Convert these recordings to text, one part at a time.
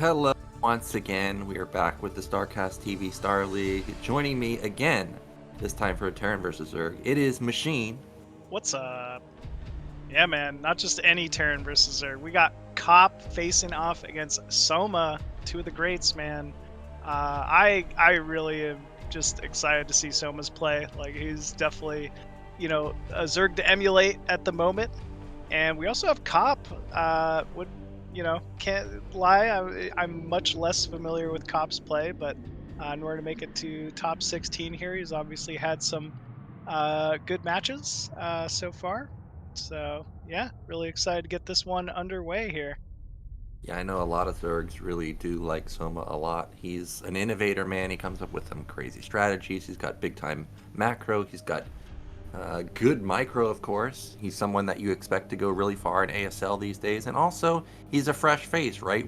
Hello, once again, we are back with the StarCastTV Star League. Joining me again, this time for a Terran versus Zerg, it is Machine. What's up? Yeah, man, not just any Terran versus Zerg. We got KOP facing off against Soma, two of the greats, man. I really am just excited to see Soma's play. Like, he's definitely, a Zerg to emulate at the moment. And we also have KOP. Can't lie, I'm much less familiar with KOP's play, but in order to make it to top 16 here, he's obviously had some good matches so far. So yeah, really excited to get this one underway here. Yeah, I know a lot of Zergs really do like Soma a lot. He's an innovator, man. He comes up with some crazy strategies. He's got big time macro. He's got good micro, of course. He's someone that you expect to go really far in ASL these days. And also, he's a fresh face, right?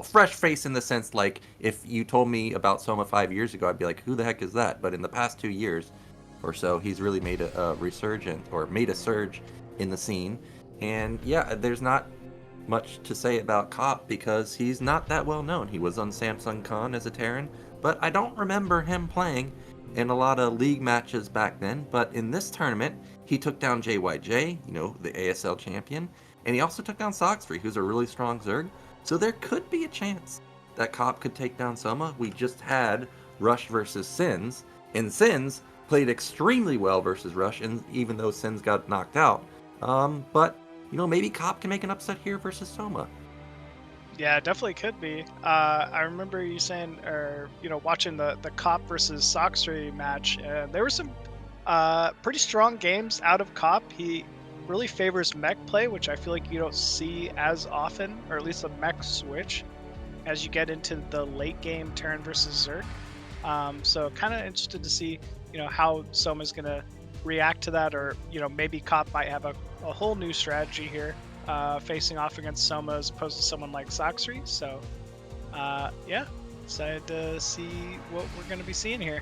Fresh face in the sense like if you told me about Soma 5 years ago, I'd be like, who the heck is that? But in the past 2 years or so, he's really made a resurgence or made a surge in the scene. And yeah, there's not much to say about KOP because he's not that well known. He was on Samsung Con as a Terran, but I don't remember him playing in a lot of league matches back then. But in this tournament, he took down JYJ, the ASL champion, and he also took down Soxfree, who's a really strong Zerg. So there could be a chance that KOP could take down Soma. We just had Rush versus Sins, and Sins played extremely well versus Rush, and even though Sins got knocked out. But maybe KOP can make an upset here versus Soma. Yeah, definitely could be. I remember you saying, or watching the KOP versus Soxfree match, and there were some pretty strong games out of KOP. He really favors mech play, which I feel like you don't see as often, or at least a mech switch, as you get into the late game Terran versus Zerg. So kind of interested to see, how Soma's gonna react to that, or maybe KOP might have a whole new strategy here, facing off against Soma as opposed to someone like Soxfree. So yeah, excited to see what we're gonna be seeing here.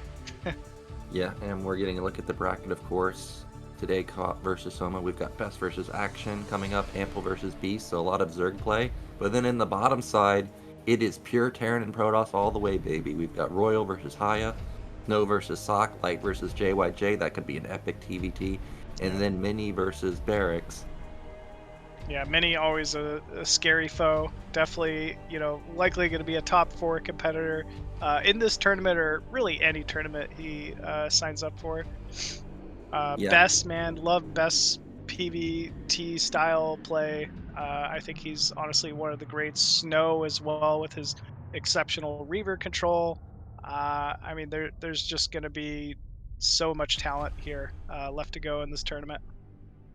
Yeah, and we're getting a look at the bracket, of course. Today, KOP versus Soma. We've got Best versus Action coming up, Ample versus Beast, so a lot of Zerg play. But then in the bottom side, it is pure Terran and Protoss all the way, baby. We've got Royal versus Haya, Snow versus Sock, Light versus JYJ. That could be an epic TVT. And then Mini versus Barracks. Yeah, Mini always a scary foe. Definitely, likely going to be a top 4 competitor in this tournament, or really any tournament he signs up for. Yeah. Best, man, love Best PvT style play. I think he's honestly one of the greats. Snow as well, with his exceptional Reaver control. I mean, there's just going to be so much talent here left to go in this tournament.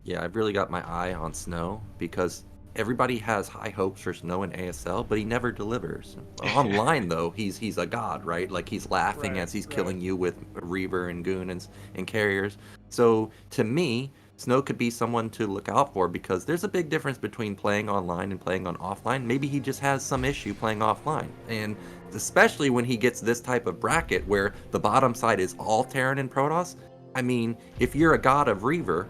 Yeah, I've really got my eye on Snow because everybody has high hopes for Snow in ASL, but he never delivers. Online though, he's a god, right? Like he's laughing Right, as he's right. killing you with Reaver and Goon and carriers. So to me, Snow could be someone to look out for because there's a big difference between playing online and playing on offline. Maybe he just has some issue playing offline. And especially when he gets this type of bracket where the bottom side is all Terran and Protoss. I mean, if you're a god of Reaver,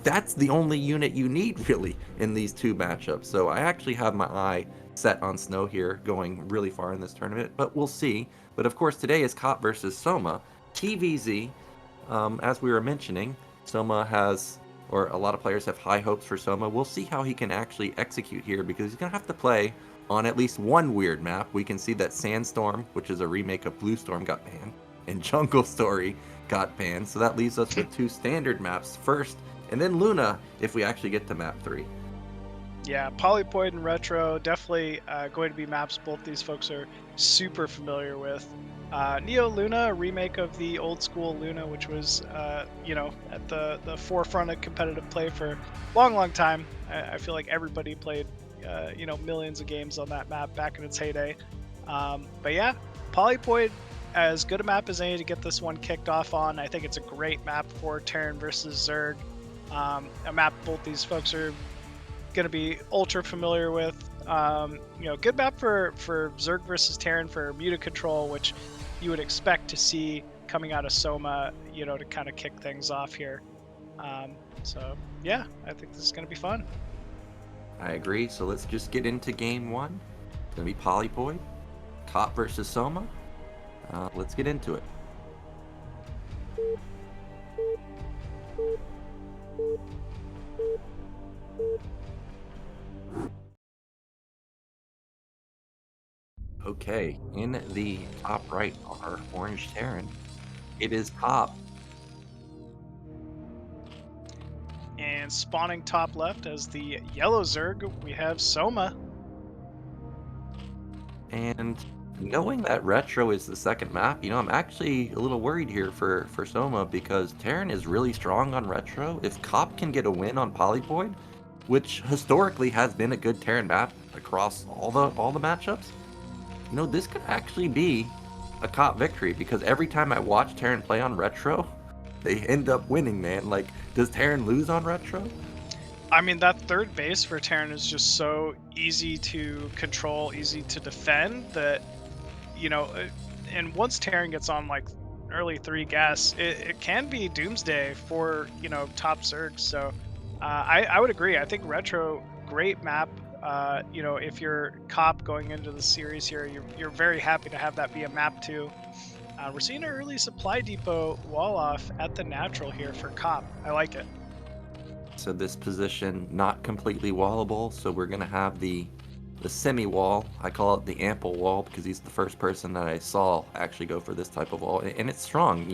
that's the only unit you need really in these two matchups. So I actually have my eye set on Snow here going really far in this tournament, but we'll see. But of course, today is KOP versus Soma. TVZ, as we were mentioning, Soma has, or a lot of players have high hopes for Soma. We'll see how he can actually execute here because he's going to have to play on at least one weird map. We can see that Sandstorm, which is a remake of Bluestorm, got banned, and Jungle Story got banned. So that leaves us with two standard maps first, and then Luna if we actually get to map 3. Yeah, Polypoid and Retro, definitely going to be maps both these folks are super familiar with. Neo Luna, a remake of the old school Luna, which was, at the forefront of competitive play for a long, long time. I feel like everybody played, millions of games on that map back in its heyday. But yeah, Polypoid, as good a map as any to get this one kicked off on. I think it's a great map for Terran versus Zerg. A map both these folks are going to be ultra familiar with. Good map for Zerg versus Terran for muted control, which you would expect to see coming out of Soma, to kind of kick things off here. So yeah, I think this is going to be fun. I agree. So let's just get into game 1. gonna be Polypoid, KOP versus Soma. Let's get into it. Okay, in the top right are Orange Terran. It is KOP. And spawning top left as the yellow Zerg, we have Soma. And knowing that Retro is the second map, I'm actually a little worried here for Soma because Terran is really strong on Retro. If KOP can get a win on Polypoid, which historically has been a good Terran map across all the matchups, this could actually be a KOP victory because every time I watch Terran play on Retro, they end up winning, man. Like, does Terran lose on Retro? I mean, that third base for Terran is just so easy to control, easy to defend that, and once Terran gets on like early 3 gas, it can be doomsday for, top Zergs. So I would agree. I think Retro, great map. If you're KOP going into the series here, you're very happy to have that be a map too. We're seeing an early supply depot wall off at the natural here for KOP. I like it. So this position not completely wallable, so we're gonna have the semi-wall. I call it the ample wall because he's the first person that I saw actually go for this type of wall, and it's strong.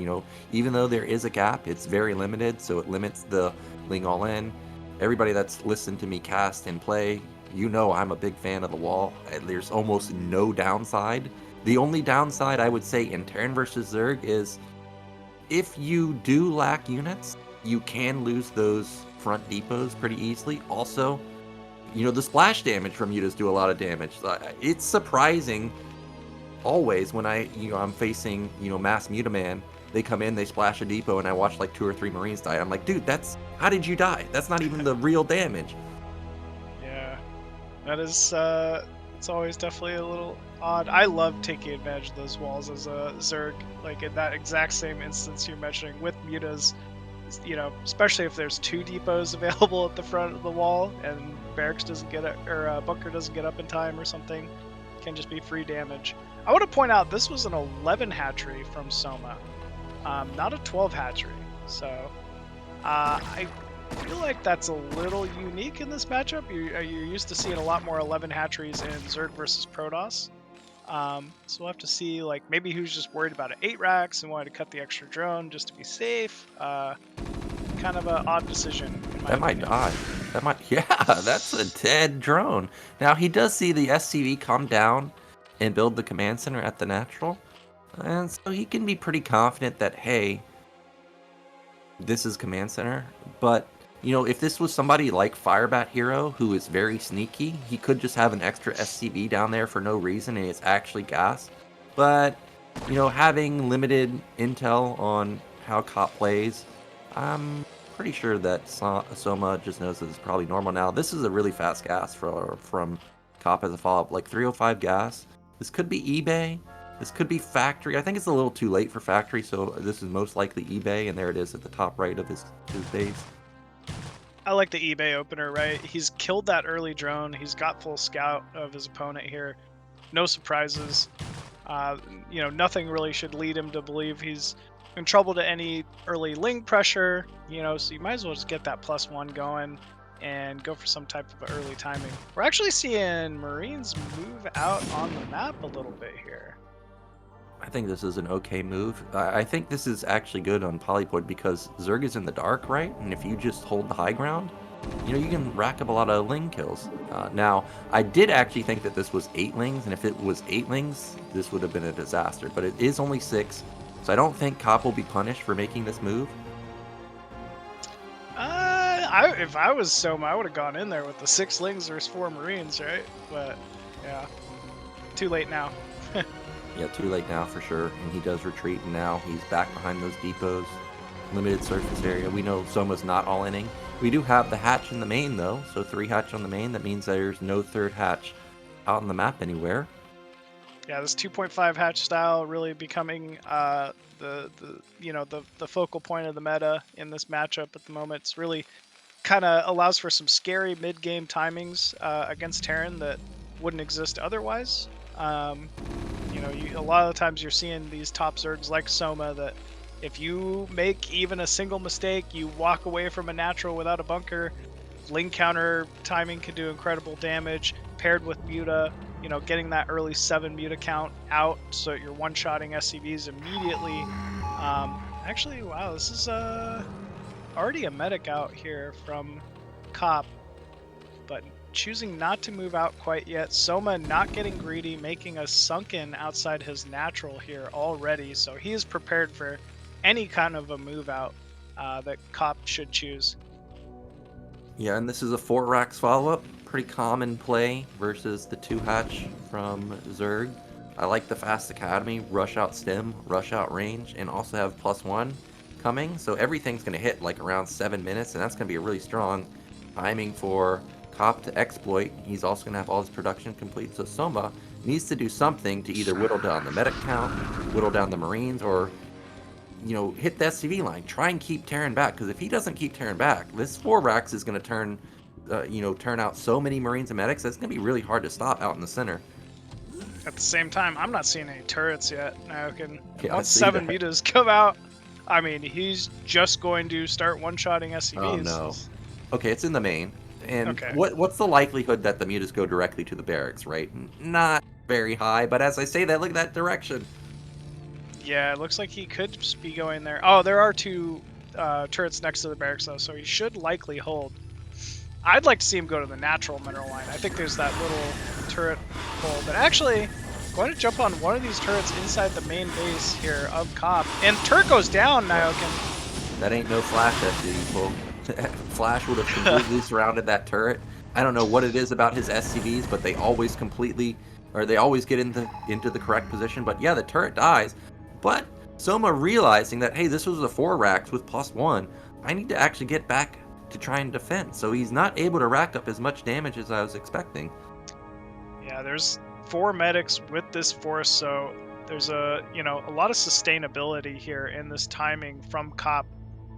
Even though there is a gap, it's very limited, so it limits the Ling all in. Everybody that's listened to me cast and play, I'm a big fan of the wall. There's almost no downside. The only downside I would say in Terran versus Zerg is if you do lack units, you can lose those front depots pretty easily. Also, the splash damage from mutas do a lot of damage. It's surprising always when I'm facing, mass mutaman. They come in, they splash a depot, and I watch like 2 or 3 Marines die. I'm like, dude, how did you die? That's not even the real damage. Yeah, that is, it's always definitely a little odd. I love taking advantage of those walls as a Zerg, like in that exact same instance you're mentioning with mutas. Especially if there's 2 depots available at the front of the wall and barracks doesn't get it, or bunker doesn't get up in time or something, can just be free damage. I want to point out this was an 11 hatchery from Soma, not a 12 hatchery. So I feel like that's a little unique in this matchup. You're used to seeing a lot more 11 hatcheries in Zerg versus Protoss. So we'll have to see, like, maybe who's just worried about an 8 racks and wanted to cut the extra drone just to be safe. Kind of an odd decision. That might die. Yeah, that's a dead drone. Now, he does see the SCV come down and build the command center at the natural. And so he can be pretty confident that, hey, this is command center. But, if this was somebody like Firebat Hero, who is very sneaky, he could just have an extra SCV down there for no reason and it's actually gas. But, having limited intel on how KOP plays, I'm pretty sure that Soma just knows that it's probably normal now. This is a really fast gas from KOP as a follow-up, like 305 gas. This could be eBay. This could be factory. I think it's a little too late for factory, so this is most likely eBay, and there it is at the top right of his base. I like the eBay opener, right? He's killed that early drone. He's got full scout of his opponent here. No surprises. Nothing really should lead him to believe he's in trouble to any early Ling pressure, so you might as well just get that +1 going and go for some type of early timing. We're actually seeing Marines move out on the map a little bit here. I think this is an okay move. I think this is actually good on Polypoid because Zerg is in the dark, right? And if you just hold the high ground, you can rack up a lot of Ling kills. Now, I did actually think that this was 8 Lings, and if it was 8 Lings, this would have been a disaster. But it is only 6, so I don't think KOP will be punished for making this move. If I was Soma, I would have gone in there with the 6 Lings versus 4 Marines, right? But, yeah, too late now. Yeah, too late now for sure. And he does retreat, and now he's back behind those depots. Limited surface area. We know Soma's not all inning. We do have the hatch in the main, though. So 3 hatch on the main. That means there's no 3rd hatch out on the map anywhere. Yeah, this 2.5 hatch style really becoming the focal point of the meta in this matchup at the moment. It's really kind of allows for some scary mid-game timings against Terran that wouldn't exist otherwise. You know, a lot of the times you're seeing these top Zergs like Soma that if you make even a single mistake, you walk away from a natural without a bunker, link counter timing can do incredible damage, paired with Muta, you know, getting that early 7 Muta count out so you're one-shotting SCVs immediately. Actually, wow, this is already a medic out here from KOP, but choosing not to move out quite yet. Soma not getting greedy, making a sunken outside his natural here already, so he is prepared for any kind of a move out that KOP should choose. Yeah, and this is a 4 racks follow-up. Pretty common play versus the 2 hatch from Zerg. I like the fast academy, rush out stem, rush out range, and also have +1 coming. So everything's going to hit like around 7 minutes, and that's going to be a really strong timing for KOP to exploit. He's also going to have all his production complete. So Soma needs to do something to either whittle down the medic count, whittle down the Marines, or hit the SCV line. Try and keep tearing back, because if he doesn't keep tearing back, this 4 racks is going to turn out so many Marines and medics that's going to be really hard to stop out in the center. At the same time, I'm not seeing any turrets yet. Nyoken. Yeah, once 7 mutas come out, I mean, he's just going to start one-shotting SCVs. Oh no. Okay, it's in the main. And okay. What's the likelihood that the mutas go directly to the barracks, right? Not very high, but as I say that, look at that direction. Yeah, it looks like he could be going there. Oh, there are 2 turrets next to the barracks, though, so he should likely hold. I'd like to see him go to the natural mineral line. I think there's that little turret hole. But actually, going to jump on one of these turrets inside the main base here of KOP. And turret goes down, Nyoken. That ain't no Flash SCV, Flash would have completely surrounded that turret. I don't know what it is about his SCVs, but they always get into the correct position. But yeah, the turret dies. But Soma realizing that, hey, this was a 4 racks with +1, I need to actually get back to try and defend. So he's not able to rack up as much damage as I was expecting. Yeah, there's 4 medics with this force, so there's a lot of sustainability here in this timing from KOP.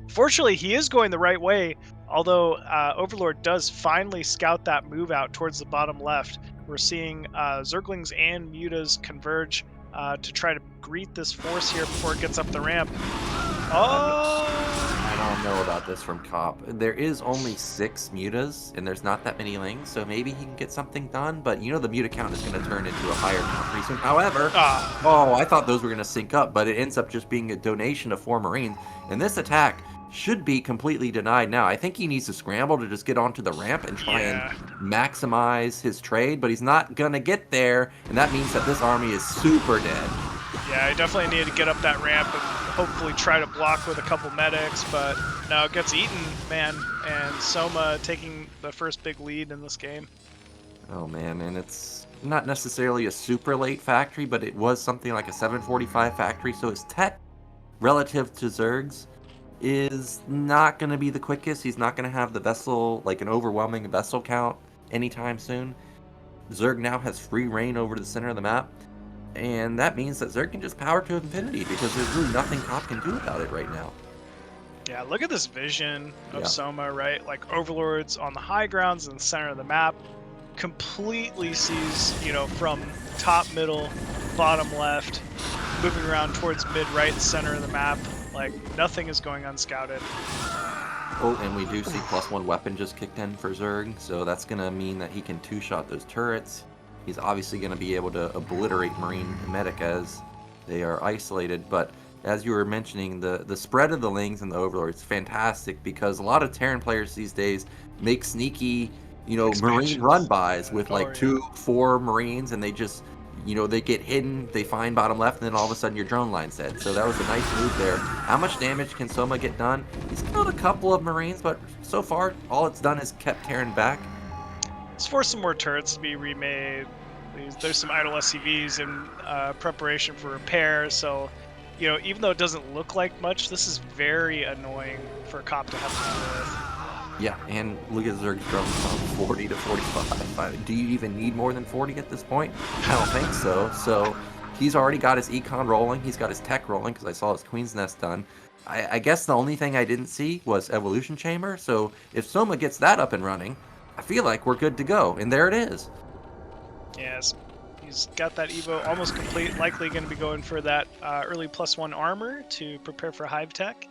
Fortunately, he is going the right way, although Overlord does finally scout that move out towards the bottom left. We're seeing Zerglings and Mutas converge to try to greet this force here before it gets up the ramp. I don't know about this from KOP. There is only 6 mutas, and there's not that many lings, so maybe he can get something done, but the muta count is going to turn into a higher count pretty soon. However, I thought those were going to sync up, but it ends up just being a donation of 4 Marines, and this attack should be completely denied now. I think he needs to scramble to just get onto the ramp and try and maximize his trade, but he's not going to get there, and that means that this army is super dead. Yeah, I definitely need to get up that ramp and hopefully try to block with a couple medics, but no, it gets eaten, man, and Soma taking the first big lead in this game. Oh man, and it's not necessarily a super late factory, but it was something like a 7:45 factory, so his tech relative to Zerg's is not going to be the quickest. He's not going to have the vessel, like an overwhelming vessel count anytime soon. Zerg now has free reign over the center of the map, and that means that Zerg can just power to infinity because there's really nothing KOP can do about it right now. Yeah, look at this vision of Soma, right? Like Overlord's on the high grounds in the center of the map, completely sees, from top, middle, bottom left, moving around towards mid, right, center of the map. Like, nothing is going unscouted. Oh, and we do see +1 weapon just kicked in for Zerg, so that's going to mean that he can 2-shot those turrets. He's obviously going to be able to obliterate Marine and Medic as they are isolated, but as you were mentioning, the spread of the Lings and the Overlords is fantastic because a lot of Terran players these days make sneaky, Marine run-bys with like 2-4 Marines, and they just, they get hidden, they find bottom left, and then all of a sudden your drone line's dead. So that was a nice move there. How much damage can Soma get done? He's killed a couple of Marines, but so far, all it's done is kept Terran back. Let's force some more turrets to be remade. There's some idle SCVs in preparation for repair, so, even though it doesn't look like much, this is very annoying for KOP to have to deal with. Yeah, and look at Zerg's drones from 40 to 45. Do you even need more than 40 at this point? I don't think so. So he's already got his econ rolling. He's got his tech rolling because I saw his Queen's Nest done. I guess the only thing I didn't see was Evolution Chamber. So if Soma gets that up and running, I feel like we're good to go. And there it is. Yes, he's got that Evo almost complete. Likely going to be going for that early +1 armor to prepare for Hive Tech.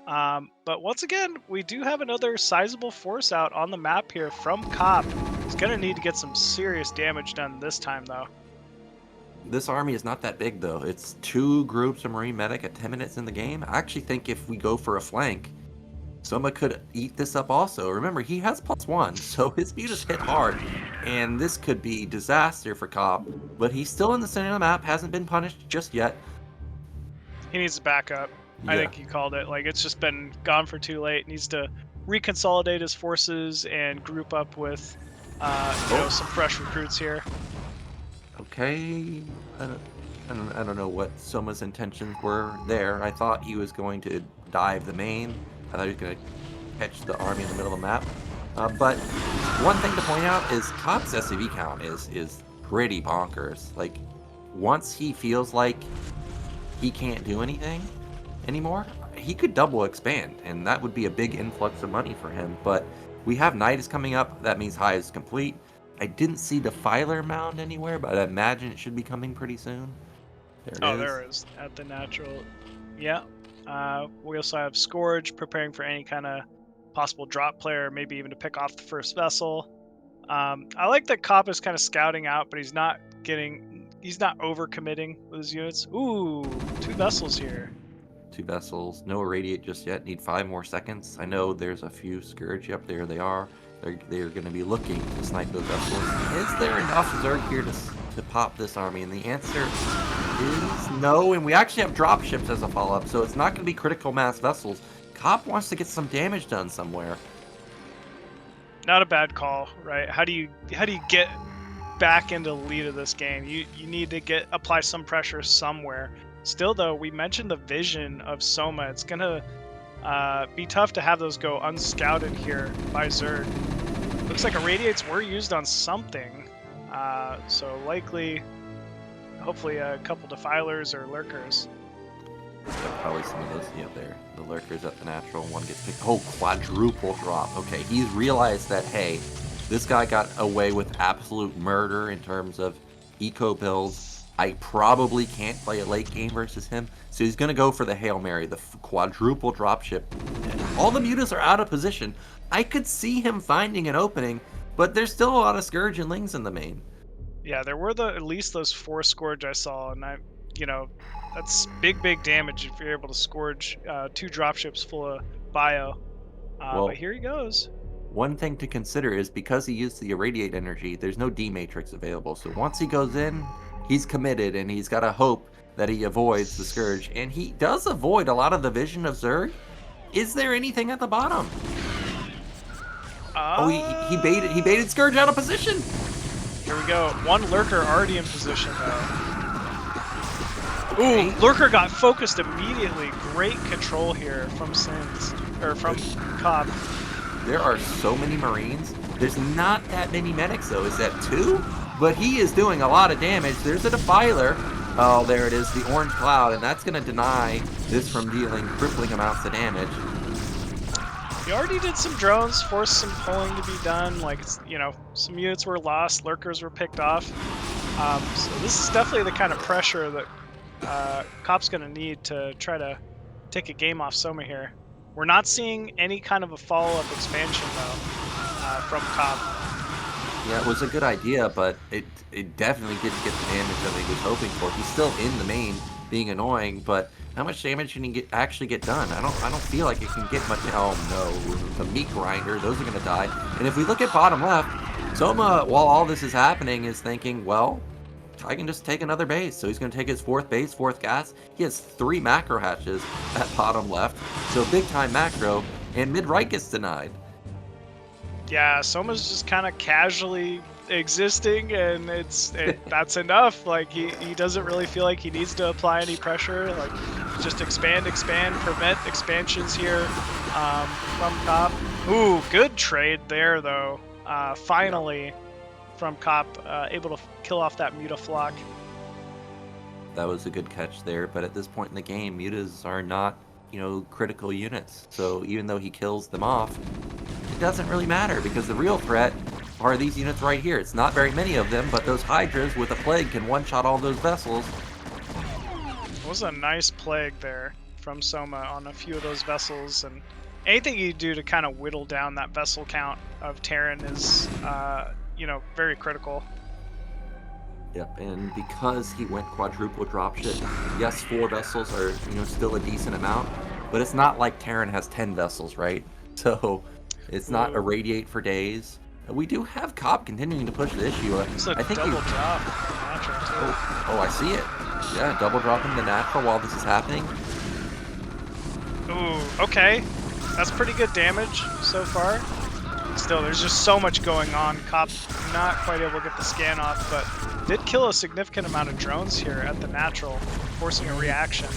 But once again, we do have another sizable force out on the map here from KOP. He's going to need to get some serious damage done this time, though. This army is not that big, though. It's 2 groups of Marine Medic at 10 minutes in the game. I actually think if we go for a flank, Soma could eat this up also. Remember, he has +1, so his mutas hit hard, and this could be disaster for KOP. But he's still in the center of the map, hasn't been punished just yet. He needs to back up. I think he called it. Like, it's just been gone for too late. Needs to reconsolidate his forces and group up with, some fresh recruits here. Okay, I don't know what Soma's intentions were there. I thought he was going to dive the main. I thought he was going to catch the army in the middle of the map. But one thing to point out is KOP's SCV count is pretty bonkers. Like, once he feels like he can't do anything anymore, he could double expand, and that would be a big influx of money for him. But we have Night is coming up. That means High is complete. I didn't see Defiler Mound anywhere, but I imagine it should be coming pretty soon. There it is. There it is at the natural. Yeah. We also have Scourge preparing for any kind of possible drop player, maybe even to pick off the first vessel. I like that KOP is kind of scouting out, but he's not overcommitting with his units. Ooh, 2 vessels here. 2 vessels, no irradiate just yet. Need 5 more seconds. I know there's a few Scourge. Yep, there they are. They're going to be looking to snipe those vessels. Is there enough Zerg here to pop this army? And the answer is no. And we actually have dropships as a follow-up, so it's not going to be critical mass vessels. KOP wants to get some damage done somewhere. Not a bad call, right? How do you get back into the lead of this game? You need to apply some pressure somewhere. Still, though, we mentioned the vision of Soma. It's gonna be tough to have those go unscouted here by Zerg. Looks like irradiates were used on something, so likely, hopefully, a couple defilers or lurkers. Probably some of those, there. The lurkers at the natural, one gets picked. Oh, quadruple drop. Okay, he's realized that, hey, this guy got away with absolute murder in terms of eco builds. I probably can't play a late game versus him, so he's going to go for the Hail Mary, the quadruple dropship. All the mutas are out of position. I could see him finding an opening, but there's still a lot of Scourge and Lings in the main. Yeah, there were at least those 4 Scourge I saw, and that's big damage if you're able to Scourge 2 dropships full of bio. But here he goes. One thing to consider is because he used the irradiate energy, there's no D matrix available. So once he goes in, he's committed, and he's got to hope that he avoids the Scourge. And he does avoid a lot of the vision of Zerg. Is there anything at the bottom? He baited Scourge out of position. Here we go. 1 lurker already in position though. Ooh, lurker got focused immediately. Great control here from KOP. There are so many Marines. There's not that many medics though. Is that 2? But he is doing a lot of damage. There's a defiler. Oh, there it is, the orange cloud, and that's going to deny this from dealing crippling amounts of damage. He already did some drones, forced some pulling to be done. Like, some units were lost, lurkers were picked off. So this is definitely the kind of pressure that KOP's going to need to try to take a game off Soma here. We're not seeing any kind of a follow-up expansion, though, from KOP. Yeah, it was a good idea, but it definitely didn't get the damage that he was hoping for. He's still in the main, being annoying, but how much damage can he actually get done? I don't feel like it can get much. Oh no, the meat grinder, those are gonna die. And if we look at bottom left, Soma, while all this is happening, is thinking, well, I can just take another base. So he's gonna take his 4th base, 4th gas. He has 3 macro hatches at bottom left, so big time macro, and mid right gets denied. Yeah, Soma's just kind of casually existing, and that's enough. Like, he doesn't really feel like he needs to apply any pressure. Like, just expand, prevent expansions here from KOP. Ooh, good trade there though. Finally, from KOP, able to kill off that mutaflock. That was a good catch there, but at this point in the game, mutas are not, critical units. So even though he kills them off, it doesn't really matter because the real threat are these units right here. It's not very many of them, but those Hydras with a Plague can one-shot all those vessels. It was a nice Plague there from Soma on a few of those vessels, and anything you do to kind of whittle down that vessel count of Terran is, you know, very critical. Yep, and because he went quadruple dropship, yes, 4 vessels are, you know, still a decent amount, but it's not like Terran has 10 vessels, right? So it's not irradiate for days. We do have KOP continuing to push the issue. It's a I think double drop natural too. Oh, I see it. Yeah, double dropping the natural while this is happening. Ooh, okay. That's pretty good damage so far. Still, there's just so much going on. KOP not quite able to get the scan off, but did kill a significant amount of drones here at the natural, forcing a reaction.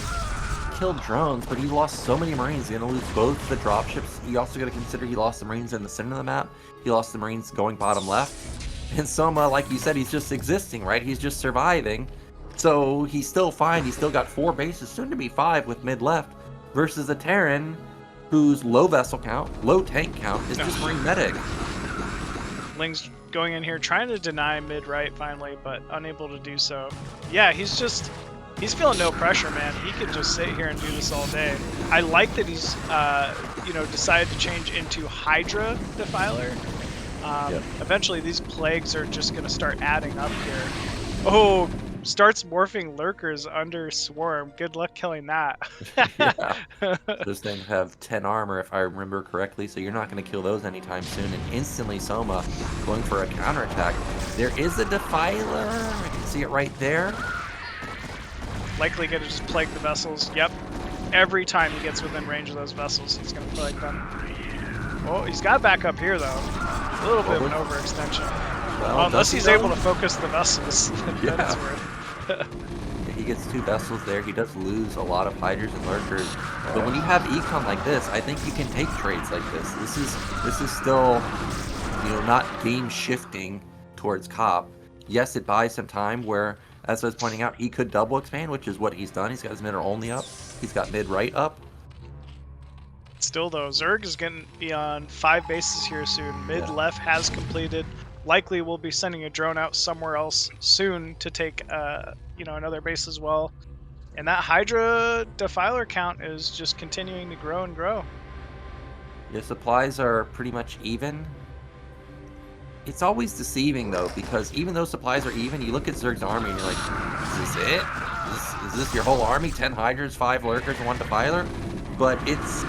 Killed drones, but he lost so many Marines. He's going to lose both the dropships. You also got to consider he lost the Marines in the center of the map. He lost the Marines going bottom left. And Soma, like you said, he's just existing, right? He's just surviving. So he's still fine. He's still got 4 bases, soon to be 5 with mid left, versus a Terran whose low vessel count, low tank count, is just Marine medic. Ling's going in here trying to deny mid-right finally, but unable to do so. Yeah, he's feeling no pressure, man. He could just sit here and do this all day. I like that he's, you know, decided to change into Hydra Defiler. Eventually these plagues are just going to start adding up here. Oh, starts morphing lurkers under swarm. Good luck killing that. Yeah. Those things have 10 armor, if I remember correctly, so you're not going to kill those anytime soon. And instantly Soma going for a counterattack. There is a Defiler. I can see it right there. Likely going to just plague the vessels. Yep. Every time he gets within range of those vessels, he's going to plague them. Oh, he's got back up here, though. A little bit of an overextension. Well, unless he's able to focus the vessels. Yeah. That's weird. He gets 2 vessels there. He does lose a lot of Hydras and Lurkers. But when you have econ like this, I think you can take trades like this. This is still, you know, not game shifting towards KOP. Yes, it buys some time where, as I was pointing out, he could double expand, which is what he's done. He's got his mid only up. He's got mid right up. Still though, Zerg is going to be on 5 bases here soon. Mid left has completed. Likely we'll be sending a drone out somewhere else soon to take, you know, another base as well. And that Hydra Defiler count is just continuing to grow and grow. The supplies are pretty much even. It's always deceiving though, because even though supplies are even, you look at Zerg's army and you're like, is this it? Is this your whole army? 10 Hydras, 5 Lurkers, and 1 Defiler? But it's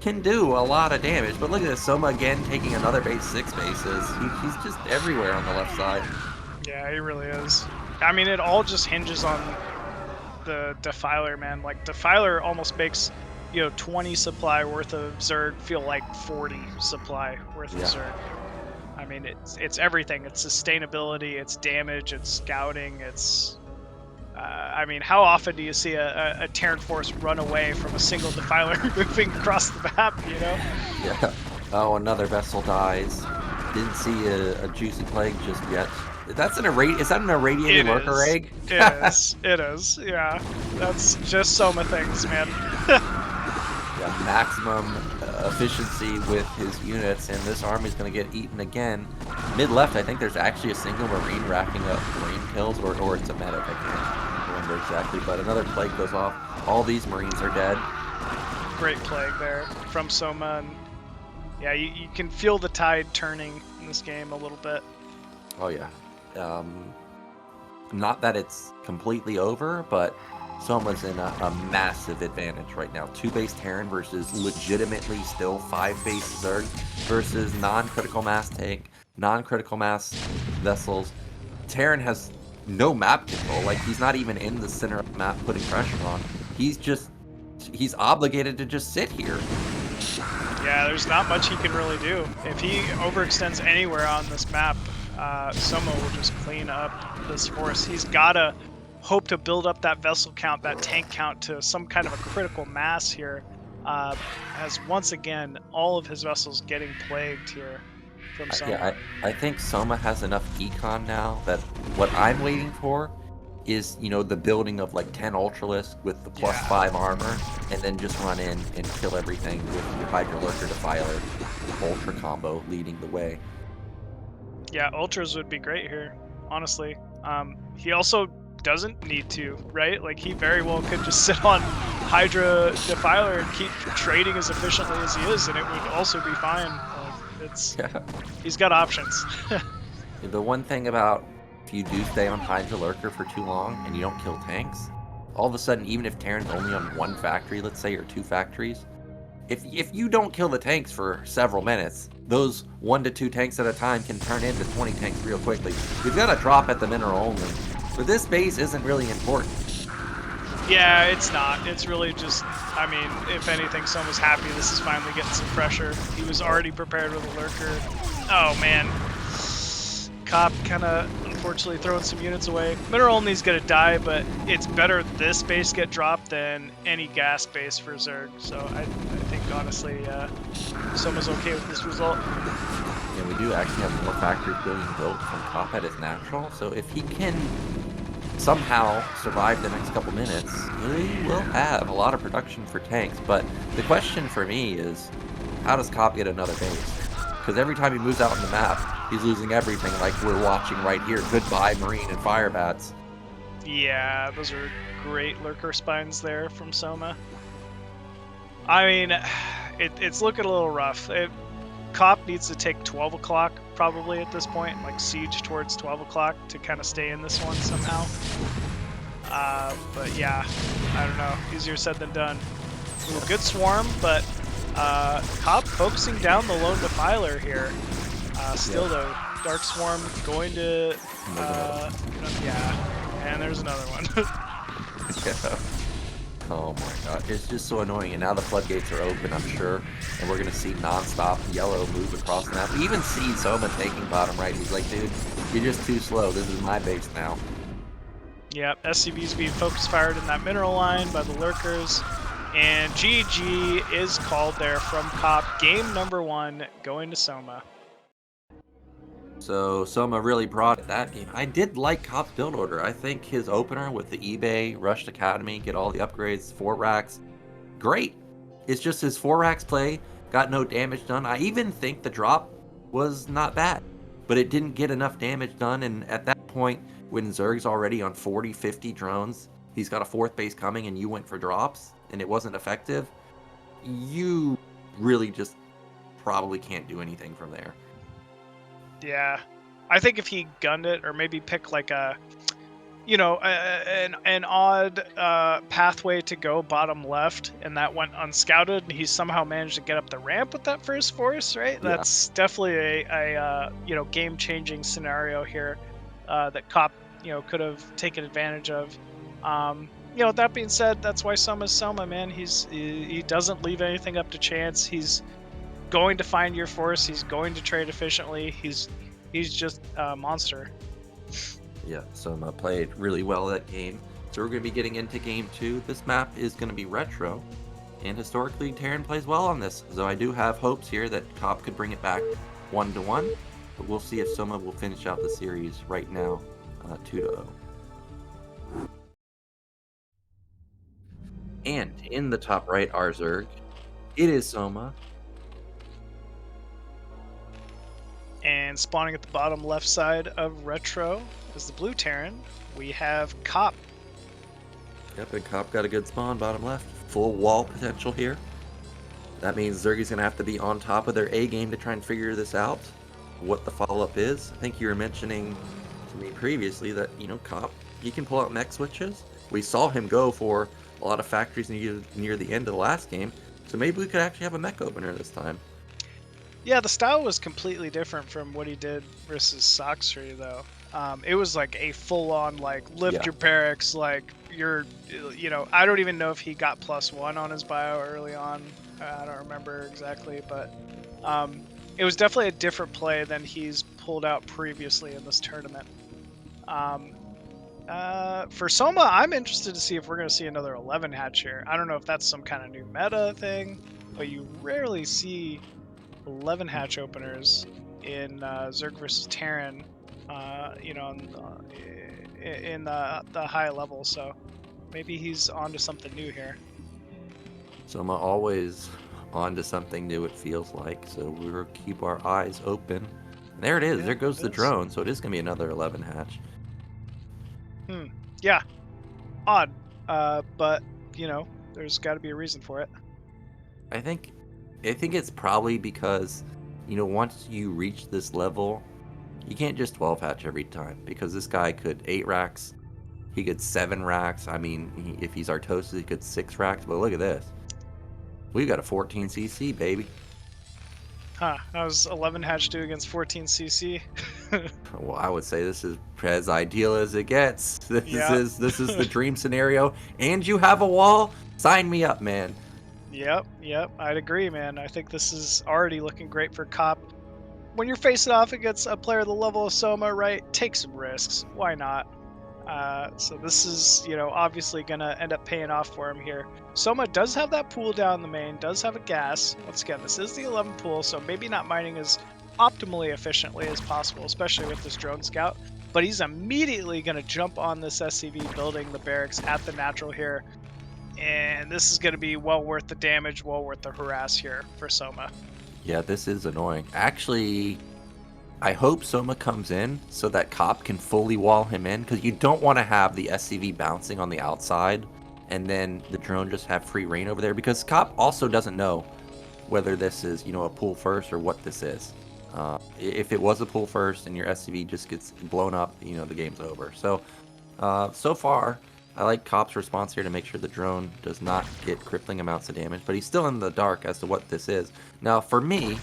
can do a lot of damage. But look at this, Soma again taking another base, 6 bases. He's just everywhere on the left side. Yeah, he really is. I mean, it all just hinges on the Defiler, man. Like, Defiler almost makes, you know, 20 supply worth of Zerg feel like 40 supply worth of Zerg. I mean, it's everything. It's sustainability, it's damage, it's scouting, it's... I mean, how often do you see a Terran force run away from a single Defiler moving across the map, you know? Yeah. Oh, another vessel dies. Didn't see a juicy plague just yet. That's an is that an irradiated lurker egg? It is. It is. Yeah. That's just Soma things, man. Yeah, maximum efficiency with his units, and this army's going to get eaten again. Mid left, I think there's actually a single Marine racking up Marine kills, or it's a medic. I can't remember exactly, but another plague goes off. All these Marines are dead. Great plague there from Soma, and yeah, you can feel the tide turning in this game a little bit. Oh yeah. Not that it's completely over, but Soma's in a massive advantage right now. 2 base Terran versus legitimately still 5 base Zerg versus non-critical mass tank, non-critical mass vessels. Terran has no map control. Like, he's not even in the center of the map putting pressure on. He's obligated to just sit here. Yeah, there's not much he can really do. If he overextends anywhere on this map, Soma will just clean up this force. He's gotta hope to build up that vessel count, that tank count to some kind of a critical mass here, as once again all of his vessels getting plagued here from Soma. Yeah, I think Soma has enough econ now that what I'm waiting for is, you know, the building of like 10 Ultralisk with the +5 armor, and then just run in and kill everything with your Hydra Lurker Defiler Ultra combo leading the way. Yeah, ultras would be great here, honestly. He also doesn't need to, right? Like he very well could just sit on Hydra Defiler and keep trading as efficiently as he is, and it would also be fine. Like it's Yeah. he's got options. The one thing about if you do stay on Hydra Lurker for too long and you don't kill tanks, all of a sudden, even if Terran's only on one factory, let's say, or two factories, if you don't kill the tanks for several minutes, those 1 to 2 tanks at a time can turn into 20 tanks real quickly. You've got to drop at the mineral only. But this base isn't really important. Yeah, it's not. It's really just, I mean, if anything, Soma's happy this is finally getting some pressure. He was already prepared with a lurker. Oh, man. KOP kind of, unfortunately, throwing some units away. Mineral only's going to die, but it's better this base get dropped than any gas base for Zerg. So I think, honestly, Soma's okay with this result. And we do actually have more factories being built from KOP at his natural, so if he can somehow survive the next couple minutes, he will have a lot of production for tanks. But the question for me is, how does KOP get another base? Because every time he moves out on the map, he's losing everything, like we're watching right here. Goodbye, Mierin and Fire Bats. Yeah, those are great lurker spines there from Soma. I mean, it's looking a little rough. KOP needs to take 12 o'clock probably at this point, like siege towards 12 o'clock to kind of stay in this one somehow. But yeah, I don't know. Easier said than done. Ooh, good swarm, but KOP focusing down the lone defiler here. Still though, Dark Swarm going to, yeah, and there's another one. Yeah. Oh my god, it's just so annoying. And now the floodgates are open, I'm sure, and we're gonna see non-stop yellow move across the map. We even see Soma taking bottom right. He's like, dude, you're just too slow. This is my base now. Yep, SCV's being focus fired in that mineral line by the lurkers. And GG is called there from KOP. Game number 1 going to Soma. So Soma really brought that game. I did like KOP's build order. I think his opener with the eBay, Rushed Academy, get all the upgrades, 4 racks, great. It's just his 4 racks play got no damage done. I even think the drop was not bad, but it didn't get enough damage done. And at that point, when Zerg's already on 40, 50 drones, he's got a 4th base coming and you went for drops and it wasn't effective, you really just probably can't do anything from there. Yeah, I think if he gunned it, or maybe pick like a, you know, an odd pathway to go bottom left, and that went unscouted, and he somehow managed to get up the ramp with that first force, right? Yeah. That's definitely a you know, game-changing scenario here that KOP, you know, could have taken advantage of. You know, that being said, that's why Soma's Soma, man. He doesn't leave anything up to chance. He's going to find your force. He's going to trade efficiently. He's just a monster. Yeah, Soma played really well that game. So we're going to be getting into game 2. This map is going to be retro, and historically Terran plays well on this. So I do have hopes here that KOP could bring it back 1-1, but we'll see if Soma will finish out the series right now 2-0. And in the top right, our Zerg, it is Soma. And spawning at the bottom left side of retro is the blue Terran. We have KOP. Yep, and KOP got a good spawn bottom left. Full wall potential here. That means Zergy's going to have to be on top of their A game to try and figure this out. What the follow-up is. I think you were mentioning to me previously that, you know, KOP, he can pull out mech switches. We saw him go for a lot of factories near the end of the last game. So maybe we could actually have a mech opener this time. Yeah, the style was completely different from what he did versus Soxry, though. It was like a full-on, like, lift your barracks, like, you know, I don't even know if he got +1 on his bio early on. I don't remember exactly, but it was definitely a different play than he's pulled out previously in this tournament. For Soma, I'm interested to see if we're going to see another 11 hatch here. I don't know if that's some kind of new meta thing, but you rarely see 11 hatch openers in Zerg versus Terran, you know, in the high level. So maybe he's onto something new here. Soma always onto something new, it feels like. So we'll keep our eyes open. There it is. Yeah, There goes it the is. drone. So it is going to be another 11 hatch. Yeah. Odd. But, there's got to be a reason for it. I think it's probably because, once you reach this level, you can't just 12 hatch every time because this guy could 8 racks. He could 7 racks. I mean, if he's Artosis, he could 6 racks. But look at this. We've got a 14 CC, baby. Huh. That was 11 hatch 2 against 14 CC. Well, I would say this is as ideal as it gets. Yep. This is the dream scenario. And you have a wall? Sign me up, man. Yep. I'd agree, man. I think this is already looking great for KOP. When you're facing off against a player the level of Soma, right, take some risks. Why not? So this is, obviously going to end up paying off for him here. Soma does have that pool down the main, does have a gas. Once again, this is the 11 pool, so maybe not mining as optimally efficiently as possible, especially with this drone scout. But he's immediately going to jump on this SCV, building the barracks at the natural here. And this is going to be well worth the damage, well worth the harass here for Soma. Yeah, this is annoying. Actually, I hope Soma comes in so that KOP can fully wall him in, because you don't want to have the SCV bouncing on the outside and then the drone just have free reign over there, because KOP also doesn't know whether this is, a pull first or what this is. If it was a pull first and your SCV just gets blown up, the game's over. So, so far, I like KOP's response here to make sure the drone does not get crippling amounts of damage, but he's still in the dark as to what this is. Now, for me,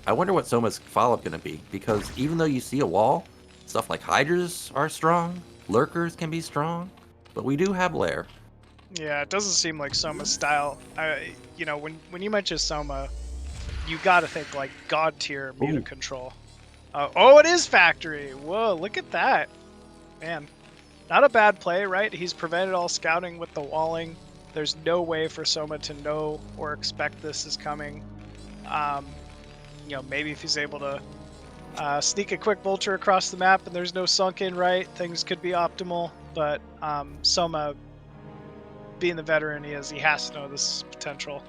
I wonder what Soma's follow-up going to be, because even though you see a wall, stuff like Hydras are strong, Lurkers can be strong, but we do have Lair. Yeah, it doesn't seem like Soma's style. When you mention Soma, you got to think like god tier meter control. Oh, it is factory. Whoa, look at that, man. Not a bad play, right? He's prevented all scouting with the walling. There's no way for Soma to know or expect this is coming. Maybe if he's able to sneak a quick vulture across the map and there's no sunken, right, things could be optimal. But Soma, being the veteran he is, he has to know this is potential.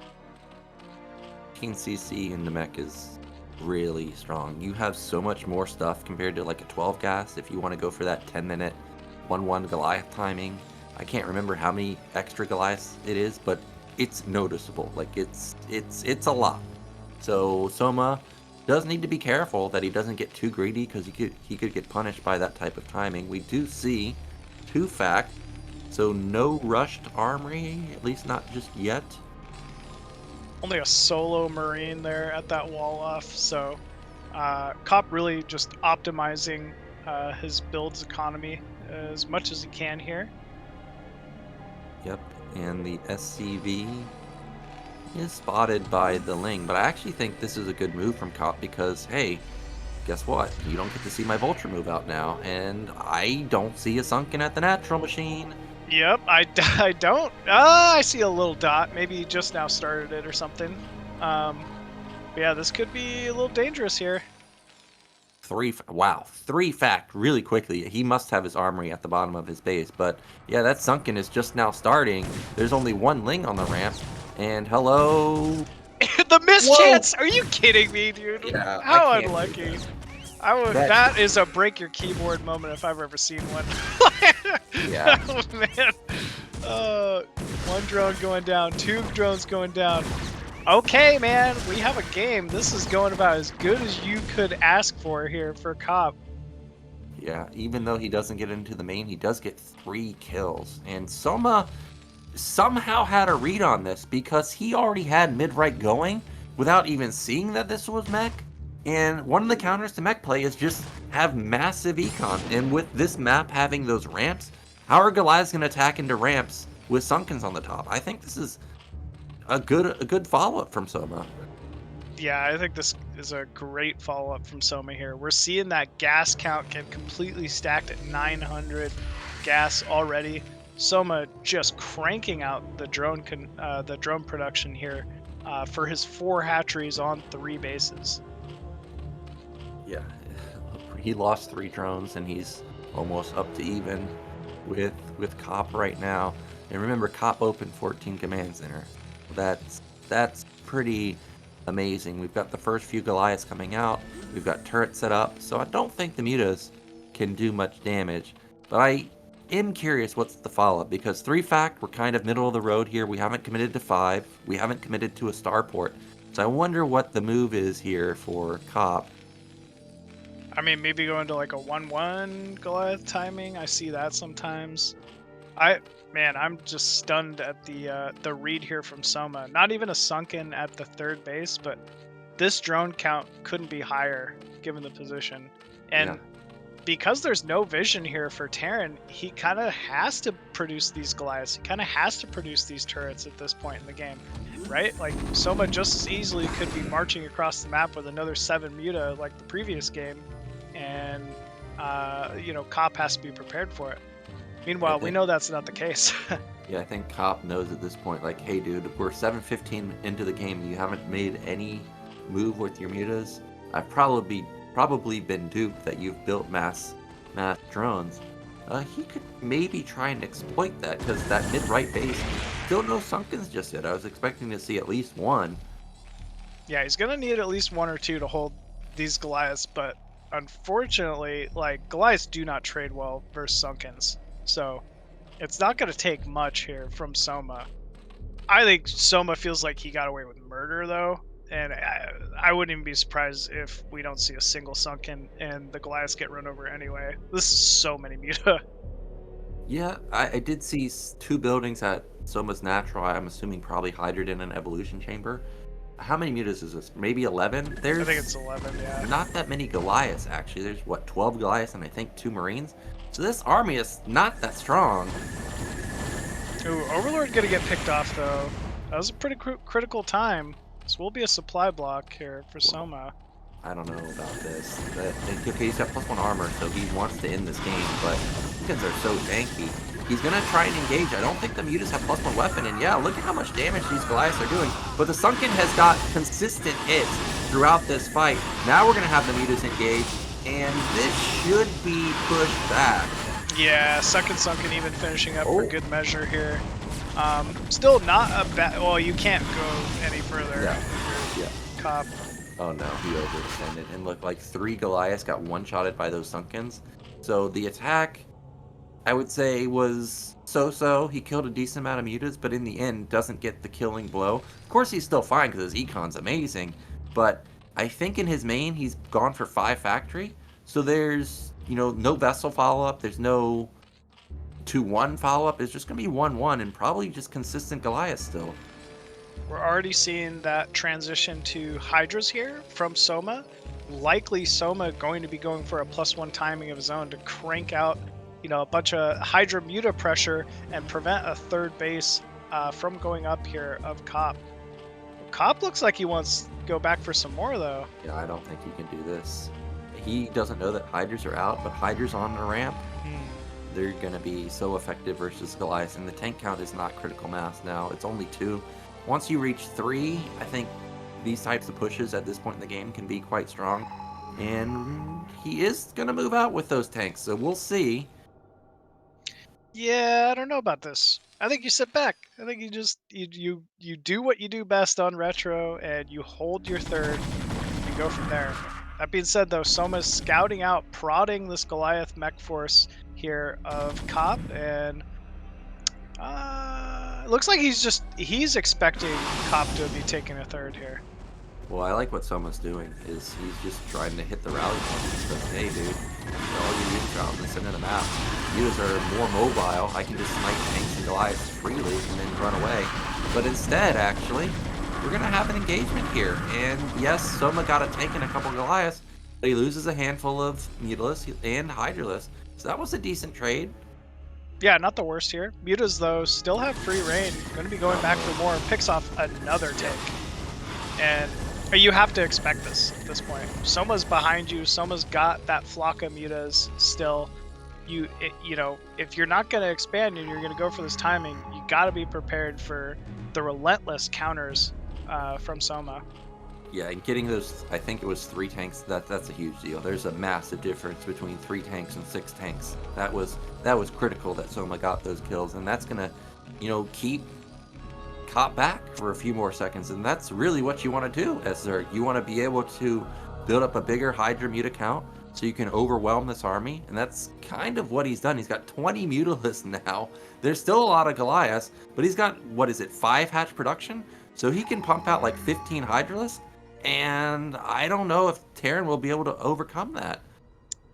15 CC in the mech is really strong. You have so much more stuff compared to like a 12 gas if you want to go for that 10-minute 1-1 Goliath timing. I can't remember how many extra Goliaths it is, but it's noticeable. Like it's a lot. So Soma does need to be careful that he doesn't get too greedy, because he could get punished by that type of timing. We do see 2 fact, so no rushed armory, at least not just yet. Only a solo Marine there at that wall off, so KOP really just optimizing his build's economy as much as he can here. Yep, and the SCV is spotted by the Ling, but I actually think this is a good move from KOP, because, hey, guess what? You don't get to see my Vulture move out now, and I don't see a Sunken at the Natural Machine. Yep, I don't. I see a little dot. Maybe he just now started it or something. But yeah, this could be a little dangerous here. 3 fact really quickly. He must have his armory at the bottom of his base, but yeah, that Sunken is just now starting. There's only 1 Ling on the ramp, and hello. The mischance! Are you kidding me, dude? Yeah, how unlucky. That is a break your keyboard moment if I've ever seen one. Yeah. Oh, man. 1 drone going down, 2 drones going down. Okay, man, we have a game. This is going about as good as you could ask for here for KOP. Yeah, even though he doesn't get into the main, he does get 3 kills. And Soma somehow had a read on this, because he already had mid-right going without even seeing that this was mech. And one of the counters to mech play is just have massive econ. And with this map having those ramps, how are Goliaths going to attack into ramps with Sunkens on the top? I think this is a good follow-up from Soma. Yeah, I think this is a great follow-up from Soma here. We're seeing that gas count get completely stacked at 900 gas already. Soma just cranking out the drone production here for his 4 hatcheries on 3 bases. Yeah, he lost 3 drones and he's almost up to even with KOP right now. And remember, KOP opened 14 command center. That's pretty amazing. We've got the first few Goliaths coming out. We've got turrets set up, so I don't think the mutas can do much damage. But I am curious what's the follow-up, because 3 fact, we're kind of middle of the road here. We haven't committed to 5. We haven't committed to a starport. So I wonder what the move is here for KOP. I mean, maybe go into like a 1-1 Goliath timing. I see that sometimes. I'm just stunned at the read here from Soma. Not even a sunken at the 3rd base, but this drone count couldn't be higher given the position. And Yeah. because there's no vision here for Terran, he kind of has to produce these Goliaths. He kind of has to produce these turrets at this point in the game, right? Like, Soma just as easily could be marching across the map with another 7 Muta like the previous game, and, KOP has to be prepared for it. Meanwhile, we know that's not the case. Yeah, I think KOP knows at this point, like, hey, dude, we're 7:15 into the game. You haven't made any move with your mutas. I've probably been duped that you've built mass drones. He could maybe try and exploit that, because that mid-right base, still no sunkens just yet. I was expecting to see at least 1. Yeah, he's gonna need at least 1 or 2 to hold these Goliaths, but unfortunately, like, Goliaths do not trade well versus Sunkens. So it's not gonna take much here from Soma. I think Soma feels like he got away with murder, though, and I wouldn't even be surprised if we don't see a single Sunken and the Goliaths get run over anyway. This is so many Muta. Yeah, I did see 2 buildings at Soma's natural. I'm assuming probably Hydrogen and Evolution Chamber. How many mutas is this? Maybe 11? I think it's 11, yeah. Not that many Goliaths, actually. There's, what, 12 Goliaths and I think 2 Marines? So this army is not that strong. Ooh, Overlord gonna get picked off, though. That was a pretty critical time. This will be a supply block here for Soma. I don't know about this. Okay, he's got +1 armor, so he wants to end this game, but Sunkens are so tanky. He's gonna try and engage. I don't think the mutas have +1 weapon, and yeah, look at how much damage these Goliaths are doing. But the Sunken has got consistent hits throughout this fight. Now we're gonna have the mutas engage, and this should be pushed back. Yeah, second Sunken even finishing up for good measure here. Still not a bad. Well, you can't go any further. Yeah. KOP. Oh no, he overextended. And look, like 3 Goliaths got one-shotted by those Sunkens. So the attack, I would say, was so-so. He killed a decent amount of mutas, but in the end, doesn't get the killing blow. Of course, he's still fine because his econ's amazing. But I think in his main, he's gone for 5 factory. So there's, no vessel follow-up. There's no 2-1 follow-up. It's just going to be 1-1 and probably just consistent Goliath still. We're already seeing that transition to Hydras here from Soma. Likely Soma going to be going for a +1 timing of his own to crank out, a bunch of Hydra Muta pressure and prevent a 3rd base from going up here of KOP. KOP looks like he wants to go back for some more, though. Yeah, I don't think he can do this. He doesn't know that Hydras are out, but Hydras on the ramp. They're going to be so effective versus Goliath, and the tank count is not critical mass now. It's only 2. Once you reach 3, I think these types of pushes at this point in the game can be quite strong. And he is going to move out with those tanks, so we'll see. Yeah, I don't know about this. I think you sit back. I think you just you do what you do best on Retro, and you hold your 3rd and go from there. That being said, though, Soma's scouting out, prodding this Goliath mech force here of KOP, and it looks like he's expecting KOP to be taking a 3rd here. Well, I like what Soma's doing, is he's just trying to hit the rally point. Because, hey, dude, all your units are out in the center of the map. Units are more mobile. I can just snipe tanks and Goliaths freely and then run away. But instead, actually, we're going to have an engagement here. And yes, Soma got a tank and a couple Goliaths, but he loses a handful of Mutalus and Hydralus. So that was a decent trade. Yeah, not the worst here. Mutas, though, still have free reign. Going to be going back for more. Picks off another tank. And you have to expect this at this point. Soma's behind you. Soma's got that flock of mutas still. If you're not going to expand and you're going to go for this timing, you got to be prepared for the relentless counters from Soma. Yeah, and getting those, I think it was 3 tanks, that's a huge deal. There's a massive difference between 3 tanks and 6 tanks. That was critical that Soma got those kills, and that's going to, keep KOP back for a few more seconds, and that's really what you want to do as Zerg. You want to be able to build up a bigger Hydra Muta count so you can overwhelm this army, and that's kind of what he's done. He's got 20 Mutalisks now. There's still a lot of Goliaths, but he's got, what is it, 5 hatch production? So he can pump out like 15 Hydralisks, and I don't know if Terran will be able to overcome that.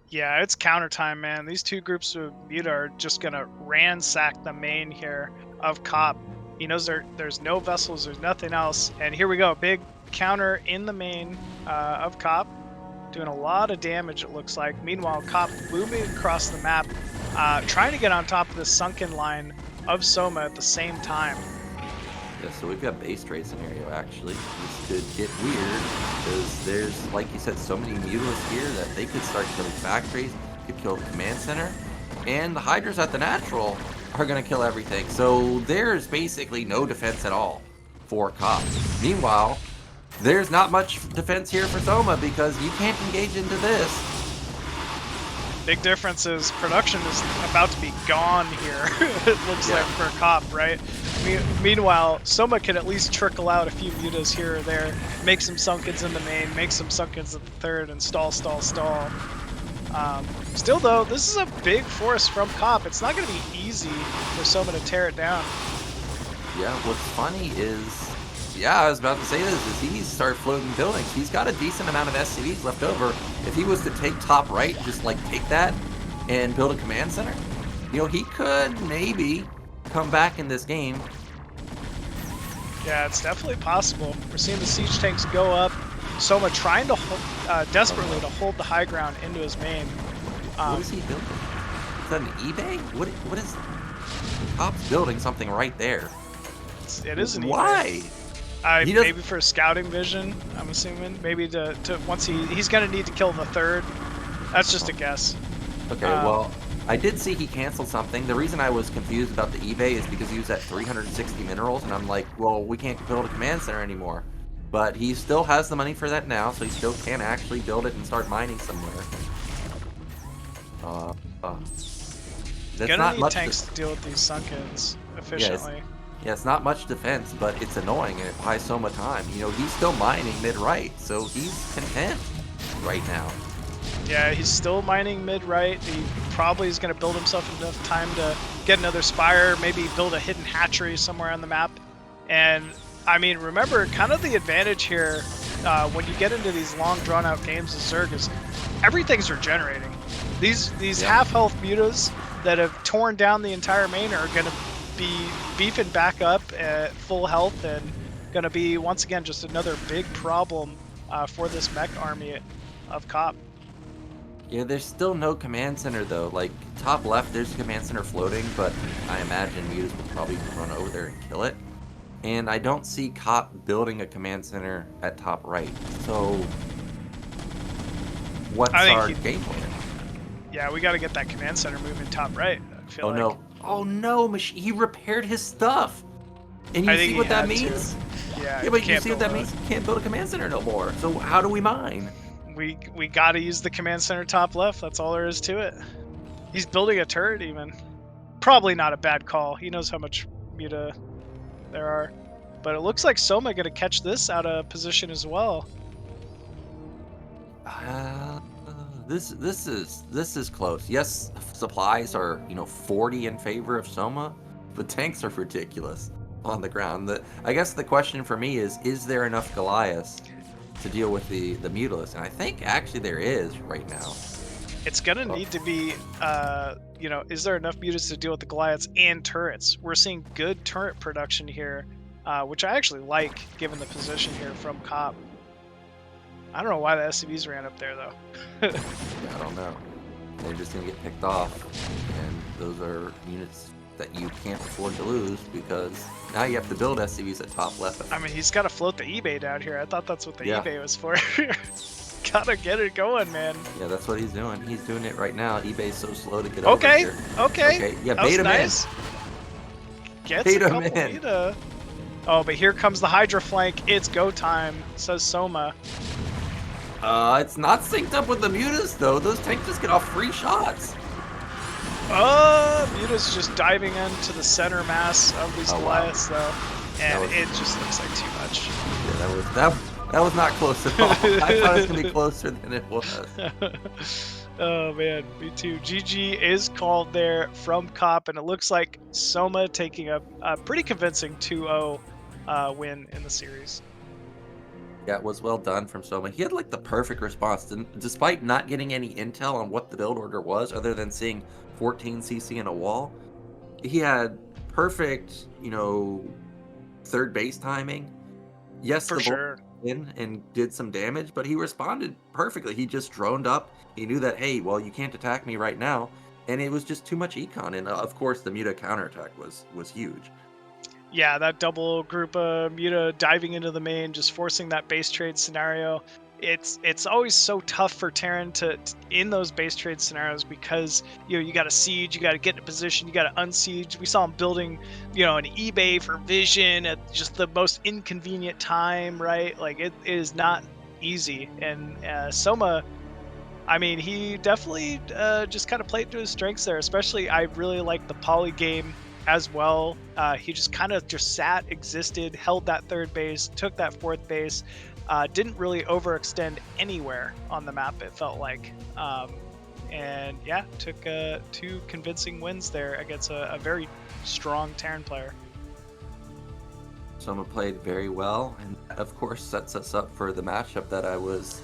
Yeah, it's counter time, man. These two groups of Muta are just gonna ransack the main here of KOP. He knows there's no vessels, there's nothing else, and here we go. Big counter in the main of KOP, doing a lot of damage, it looks like. Meanwhile, KOP moving across the map, trying to get on top of the sunken line of Soma at the same time. Yeah, so we've got base trade scenario, actually. This could get weird, because there's, like you said, so many Mutalisks here that they could start killing factories, could kill the command center, and the Hydras at the natural are going to kill everything. So there's basically no defense at all for KOP. Meanwhile, there's not much defense here for Soma, because you can't engage into this. Big difference is production is about to be gone here, it looks like, for KOP, right? Meanwhile, Soma can at least trickle out a few mutas here or there, make some sunkens in the main, make some sunkens at the third, and stall. Still, though, this is a big force from KOP. It's not going to be easy for Soma to tear it down. Yeah, what's funny is, I was about to say this, is he needs to start floating buildings. He's got a decent amount of SCVs left over. If he was to take top right, just like take that and build a command center, he could maybe come back in this game. Yeah, it's definitely possible. We're seeing the siege tanks go up. Soma trying to desperately to hold the high ground into his main. What is he building? Is that an eBay? What is... KOP's building something right there. It is an eBay. Why? Maybe for scouting vision, I'm assuming. Maybe to once he's gonna need to kill the third. That's just a guess. Okay, well, I did see he canceled something. The reason I was confused about the eBay is because he was at 360 minerals, and I'm like, well, we can't build a command center anymore. But he still has the money for that now, so he still can actually build it and start mining somewhere. That's gonna not need much tanks to deal with these sunkens efficiently. Yeah, it's not much defense, but it's annoying and it buys Soma time. He's still mining mid-right, so he's content right now. Yeah, he's still mining mid-right. He probably is going to build himself enough time to get another spire, maybe build a hidden hatchery somewhere on the map. And, I mean, remember, kind of the advantage here when you get into these long, drawn-out games of Zerg is everything's regenerating. These half-health mutas that have torn down the entire main are going to be beefing back up at full health and going to be, once again, just another big problem for this mech army of KOP. Yeah, there's still no command center, though. Like, top left, there's a command center floating, but I imagine mutas will probably run over there and kill it. And I don't see KOP building a command center at top right. So, what's our game plan? Yeah, we got to get that command center moving top right, I feel like. No. Oh, no, he repaired his stuff. And you see what that means? Yeah, but you see what that means? You can't build a command center no more. So how do we mine? We got to use the command center top left. That's all there is to it. He's building a turret even. Probably not a bad call. He knows how much muta there are. But it looks like Soma going to catch this out of position as well. This is close. Yes, supplies are 40 in favor of Soma, but tanks are ridiculous on the ground. I guess the question for me is there enough Goliaths to deal with the Mutalisks? And I think actually there is right now. It's gonna need to be is there enough mutas to deal with the Goliaths and turrets? We're seeing good turret production here, which I actually like given the position here from KOP. I don't know why the SCVs ran up there, though. Yeah, I don't know. They're just going to get picked off. And those are units that you can't afford to lose because now you have to build SCVs at top left. I mean, he's got to float the eBay down here. I thought that's what the eBay was for. Gotta get it going, man. Yeah, that's what he's doing. He's doing it right now. eBay's so slow to get over here. Okay. Yeah, bait him in. Gets a couple muta. Oh, but here comes the Hydra flank. It's go time, says Soma. It's not synced up with the mutas, though. Those tanks just get off free shots. Muta's just diving into the center mass of these Goliaths, though. And it just looks like too much. Yeah, That was not close at all. I thought it was gonna be closer than it was. Oh man, me too. GG is called there from KOP, and it looks like Soma taking a pretty convincing 2-0 win in the series. Yeah, it was well done from Soma. He had like the perfect response, despite not getting any intel on what the build order was, other than seeing 14 CC in a wall. He had perfect, third base timing. Yes, For the ball sure. in and did some damage, but he responded perfectly. He just droned up. He knew that, hey, well, you can't attack me right now, and it was just too much econ. And of course, the Meadow counterattack was huge. Yeah, that double group of Muta diving into the main, just forcing that base trade scenario. It's always so tough for Terran in those base trade scenarios because you got to siege, you got to get in position, you got to unsiege. We saw him building an eBay for vision at just the most inconvenient time, right? Like it is not easy. And Soma, I mean, he definitely just kind of played to his strengths there. Especially, I really like the poly game as well. He just kind of just sat, existed, held that third base, took that fourth base, didn't really overextend anywhere on the map. It felt like, and yeah, took 2 convincing wins there against a very strong Terran player. Soma played very well, and that, of course, sets us up for the matchup that I was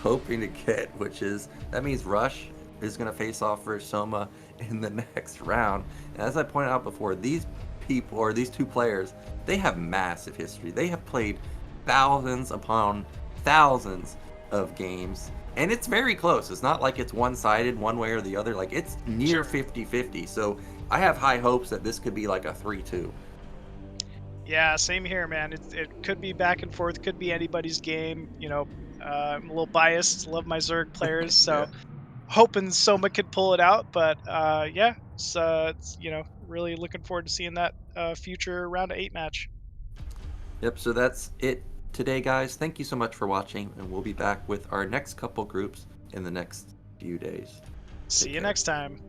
hoping to get, which is that means Rush is going to face off for Soma in the next round. And as I pointed out before, these people, or these two players, they have massive history. They have played thousands upon thousands of games, and it's very close. It's not like it's one-sided one way or the other. Like, it's near Sure. 50-50. So I have high hopes that this could be like a 3-2. Yeah, same here, man. It could be back and forth, could be anybody's game. I'm a little biased. Love my Zerg players, Yeah. so hoping Soma could pull it out. But yeah, it's really looking forward to seeing that future round of 8 match. Yep, so that's it today, guys. Thank you so much for watching, and we'll be back with our next couple groups in the next few days. See Take you care. next time.